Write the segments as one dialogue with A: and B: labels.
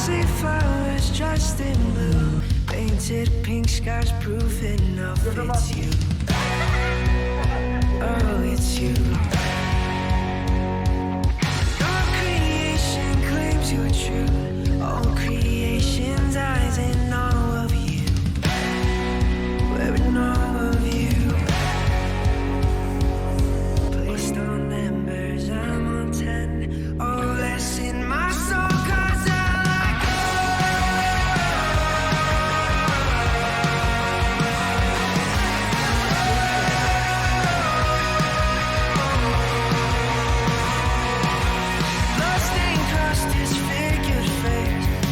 A: Parsley flowers dressed in blue, painted pink skies, proof enough it's you. Oh, it's you. All creation claims you're true. All creation's eyes in all of you. We're in all of you. Placed on embers, I'm on 10. Oh, less in my soul, 'cause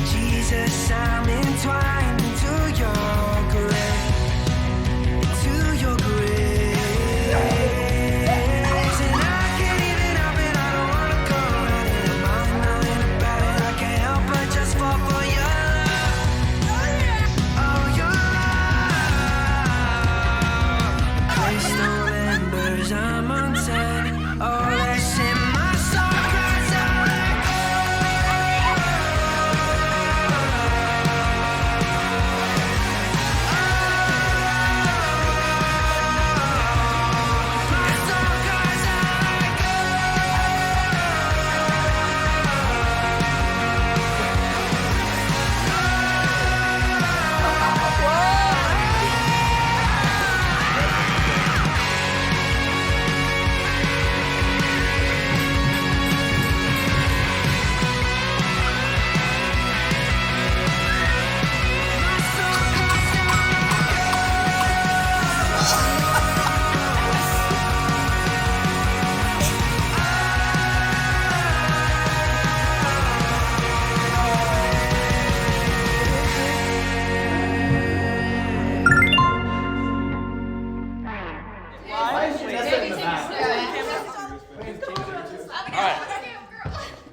A: Jesus, I'm entwined into your grace, into your grace. And I can't even help it, I don't wanna go out of my mind, nothing about it, I can't help but just fall for your love. Oh, your love. Placed on embers, I'm on 10. Oh, that's in my soul, 'cause I let go.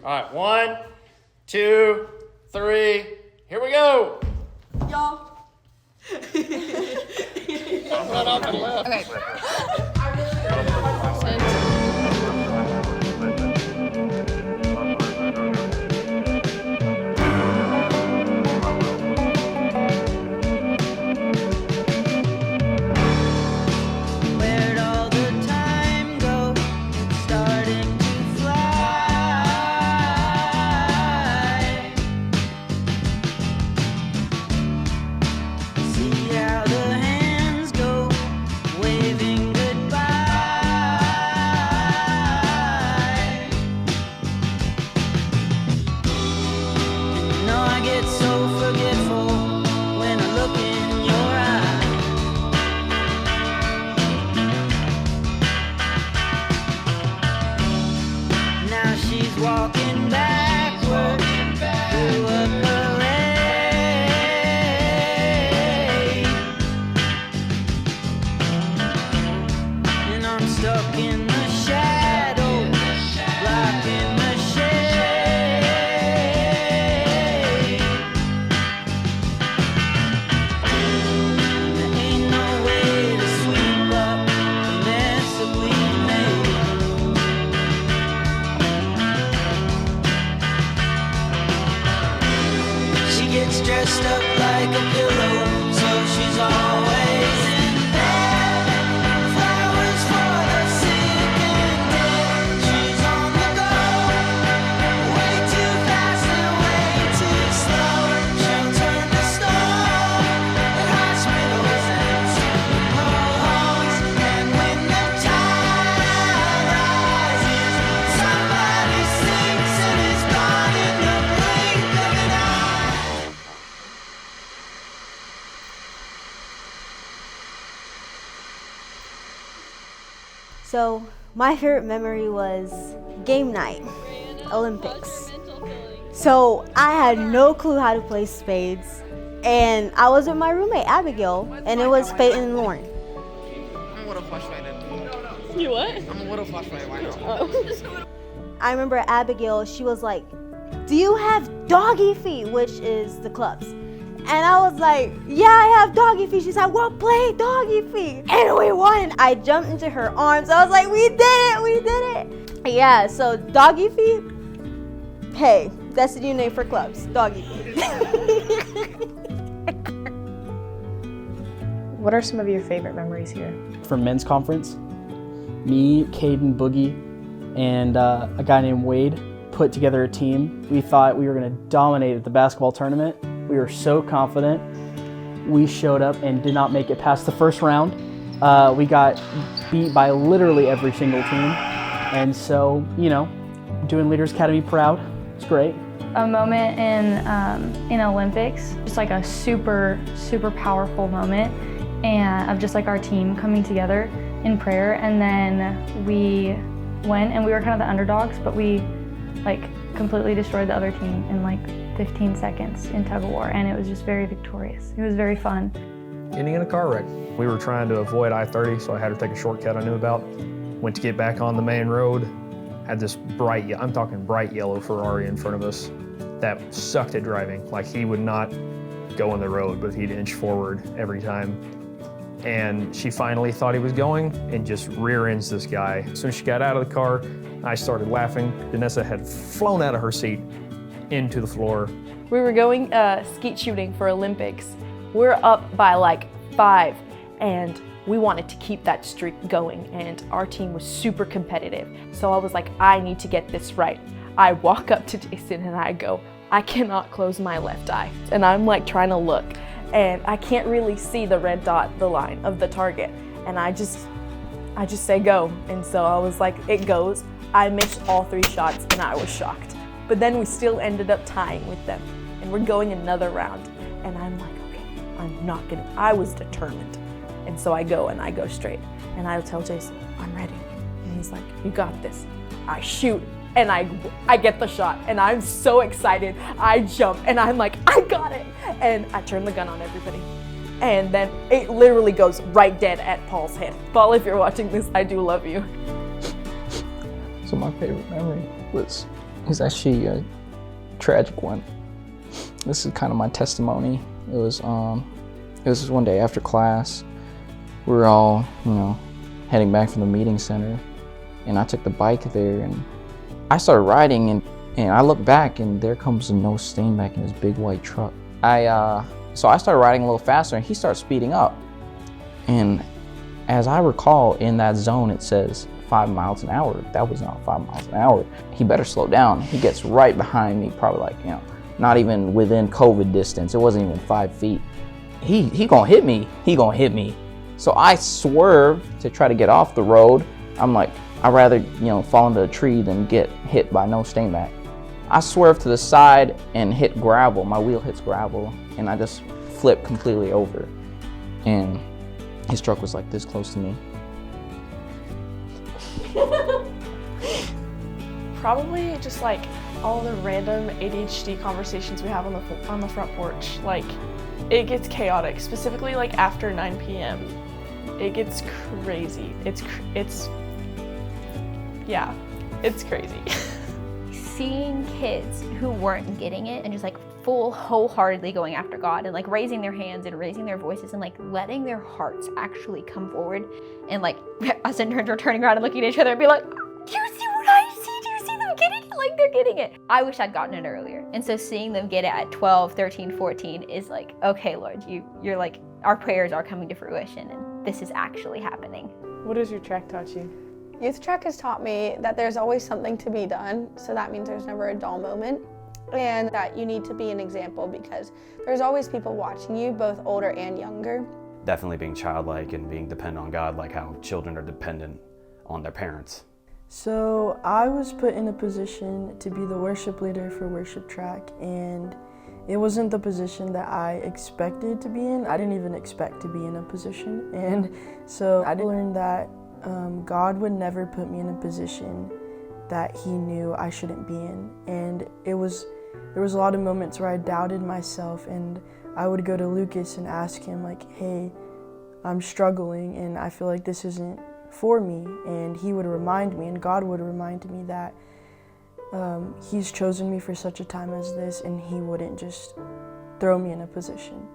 B: All right, 1, 2, 3, here we go.
C: Y'all.
D: Okay.
A: Where'd all the time go? It's starting to fly. See how the hands go, waving goodbye. You know I get so forgetful when I look in your eyes. Now she's walking backward through a parade, and I'm stuck in the shadow, blocking the shade. There ain't no way to sweep up the mess that we made. She gets dressed up like a pillow, so she's always in bed. Flowers for the sick and dead. She's on the go, way too fast and way too slow. She'll turn to stone at hospitals and funeral homes. And when the tide rises, somebody sinks and is gone in the blink of an eye.
E: So my favorite memory was game night, Olympics. So I had no clue how to play spades, and I was with my roommate Abigail, and it was Peyton and Lauren.
F: I'm a little frustrated.
C: You what?
F: I'm a little frustrated right now.
C: Oh.
E: I remember Abigail, she was like, "Do you have doggy feet?" which is the clubs. And I was like, "Yeah, I have doggy feet." She's like, "Well, play doggy feet." And we won. I jumped into her arms. I was like, "We did it, we did it." Yeah, so doggy feet, hey, That's the new name for clubs, doggy feet.
G: What are some of your favorite memories here?
H: For men's conference, me, Caden, Boogie, and a guy named Wade put together a team. We thought we were going to dominate at the basketball tournament. We were so confident. We showed up and did not make it past the first round. We got beat by literally every single team. And so, you know, doing Leaders Academy proud. It's great.
I: A moment in Olympics, just like a super, super powerful moment, and of just like our team coming together in prayer. And then we went and we were kind of the underdogs, but we like completely destroyed the other team in like 15 seconds in tug of war, and it was just very victorious. It was very fun.
J: Getting in a car wreck. We were trying to avoid I-30, so I had to take a shortcut I knew about. Went to get back on the main road, had this bright, I'm talking bright yellow Ferrari in front of us that sucked at driving. Like, he would not go on the road, but he'd inch forward every time. And she finally thought he was going and just rear ends this guy. As soon as she got out of the car, I started laughing. Vanessa had flown out of her seat into the floor.
C: We were going skeet shooting for Olympics. We're up by like 5, and we wanted to keep that streak going, and our team was super competitive. So I was like, I need to get this right. I walk up to Jason and I go, I cannot close my left eye. And I'm like trying to look, and I can't really see the red dot, the line of the target. And I just say go. And so I was like, it goes. I missed all 3 shots and I was shocked. But then we still ended up tying with them, and we're going another round. And I'm like, okay, I was determined. And so I go straight. And I tell Jason, I'm ready. And he's like, you got this. I shoot, and I get the shot, and I'm so excited. I jump, and I'm like, I got it. And I turn the gun on everybody. And then it literally goes right dead at Paul's head. Paul, if you're watching this, I do love you.
K: So my favorite memory was actually a tragic one. This is kind of my testimony. It was one day after class. We were all, heading back from the meeting center, and I took the bike there, and I started riding, and I looked back, and there comes Noah Stainback in his big white truck. So I started riding a little faster, and he started speeding up. And as I recall, in that zone, it says 5 miles an hour. That was not 5 miles an hour. He better slow down. He gets right behind me, probably like, not even within COVID distance. It wasn't even 5 feet. He gonna hit me. He gonna hit me. So I swerved to try to get off the road. I'm like, I'd rather, fall into a tree than get hit by Noah Stainback. I swerved to the side and hit gravel. My wheel hits gravel, and I just flipped completely over. And his truck was like this close to me.
C: Probably just like all the random ADHD conversations we have on the front porch. Like, it gets chaotic, specifically like after 9 p.m. It gets crazy. It's crazy.
D: Seeing kids who weren't getting it and just like full wholeheartedly going after God and like raising their hands and raising their voices and like letting their hearts actually come forward, and like us interns were turning around and looking at each other and be like, do you see what I see? Do you see them getting it? Like, they're getting it. I wish I'd gotten it earlier. And so seeing them get it at 12, 13, 14 is like, okay, Lord, you're like, our prayers are coming to fruition and this is actually happening.
C: What has your track taught you?
L: Youth track has taught me that there's always something to be done, so that means there's never a dull moment, and that you need to be an example because there's always people watching you, both older and younger.
M: Definitely being childlike and being dependent on God, like how children are dependent on their parents.
N: So I was put in a position to be the worship leader for worship track, and it wasn't the position that I expected to be in. I didn't even expect to be in a position, and so I learned that God would never put me in a position that He knew I shouldn't be in. And there was a lot of moments where I doubted myself, and I would go to Lucas and ask him like, hey, I'm struggling and I feel like this isn't for me. And he would remind me, and God would remind me that He's chosen me for such a time as this, and He wouldn't just throw me in a position.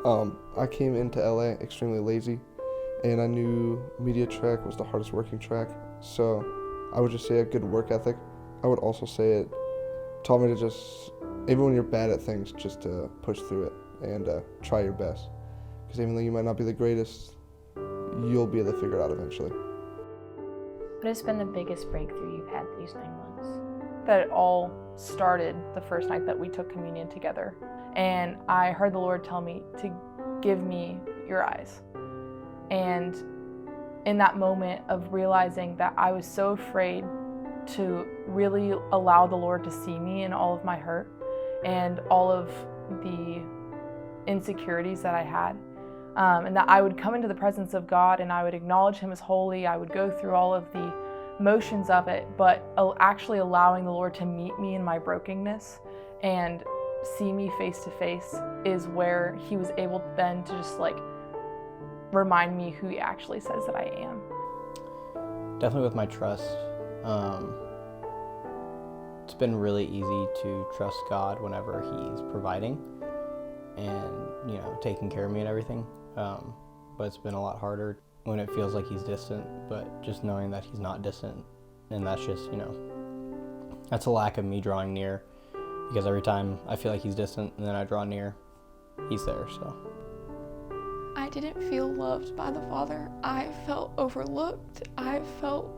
O: I came into LA extremely lazy, and I knew media track was the hardest working track, so I would just say a good work ethic. I would also say it taught me to just, even when you're bad at things, just to push through it and try your best. Because even though you might not be the greatest, you'll be able to figure it out eventually.
C: What has been the biggest breakthrough you've had these 9 months? That it all started the first night that we took communion together. And I heard the Lord tell me to give me your eyes. And in that moment of realizing that I was so afraid to really allow the Lord to see me in all of my hurt and all of the insecurities that I had, and that I would come into the presence of God and I would acknowledge Him as holy. I would go through all of the motions of it, but actually allowing the Lord to meet me in my brokenness and see me face to face is where He was able then to just like remind me who He actually says that I am.
H: Definitely with my trust. It's been really easy to trust God whenever He's providing and, you know, taking care of me and everything. But it's been a lot harder when it feels like He's distant, but just knowing that He's not distant. And that's just, you know, that's a lack of me drawing near, because every time I feel like He's distant and then I draw near, He's there, so.
P: I didn't feel loved by the Father. I felt overlooked. I felt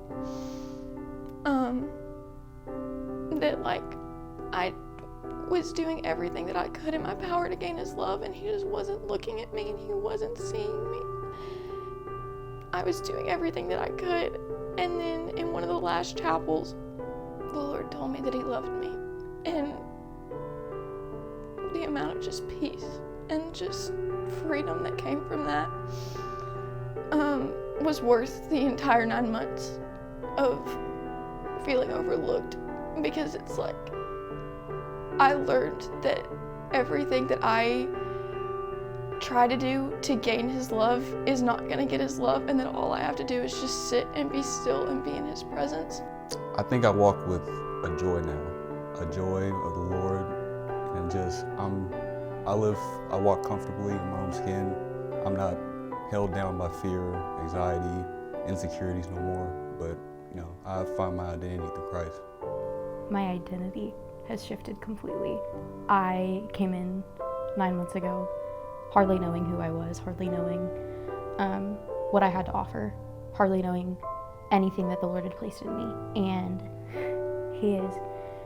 P: that like I was doing everything that I could in my power to gain His love, and He just wasn't looking at me and He wasn't seeing me. I was doing everything that I could, and then in one of the last chapels, the Lord told me that He loved me, and the amount of just peace and just freedom that came from that was worth the entire 9 months of feeling overlooked, because it's like I learned that everything that I try to do to gain His love is not going to get His love, and that all I have to do is just sit and be still and be in His presence.
Q: I think I walk with a joy now, a joy of the Lord, and just I walk comfortably in my own skin. I'm not held down by fear, anxiety, insecurities no more, but you know, I find my identity through Christ.
C: My identity has shifted completely. I came in 9 months ago hardly knowing who I was, hardly knowing what I had to offer, hardly knowing anything that the Lord had placed in me. And He has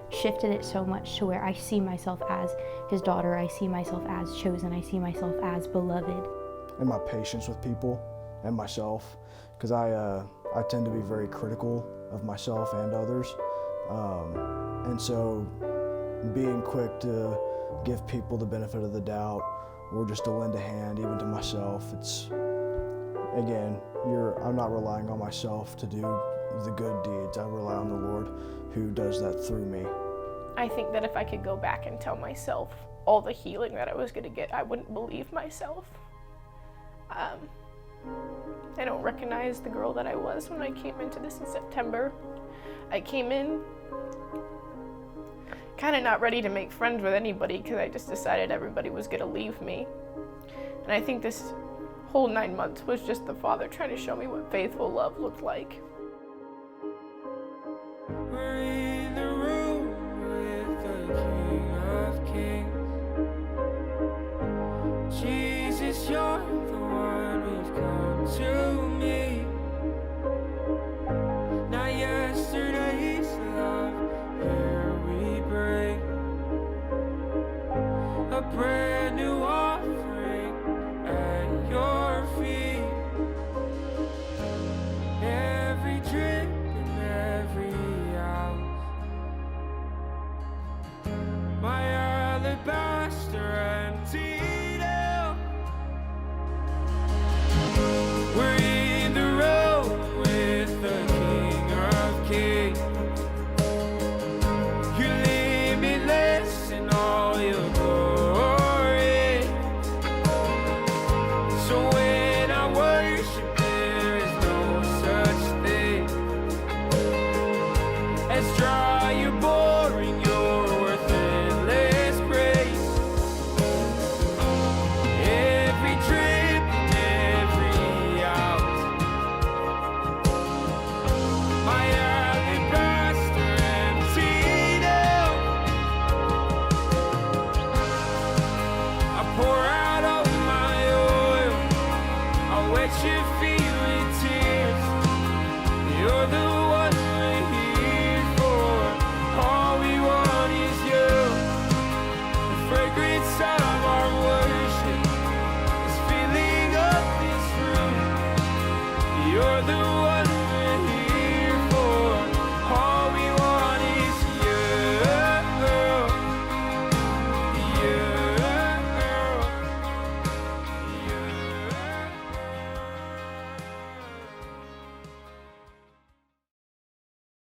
C: shifted it so much to where I see myself as His daughter, I see myself as chosen, I see myself as beloved.
R: And my patience with people and myself, because I tend to be very critical of myself and others. And so being quick to give people the benefit of the doubt, or just to lend a hand even to myself, it's, again, I'm not relying on myself to do the good deeds. I rely on the Lord who does that through me.
S: I think that if I could go back and tell myself all the healing that I was going to get, I wouldn't believe myself. I don't recognize the girl that I was when I came into this in September. I came in kind of not ready to make friends with anybody, because I just decided everybody was going to leave me. And I think this whole 9 months was just the Father trying to show me what faithful love looked like.
A: We're in the room with the King of Kings. Jesus, you're the one who's come to me. Not yesterday's love, here we bring a brand new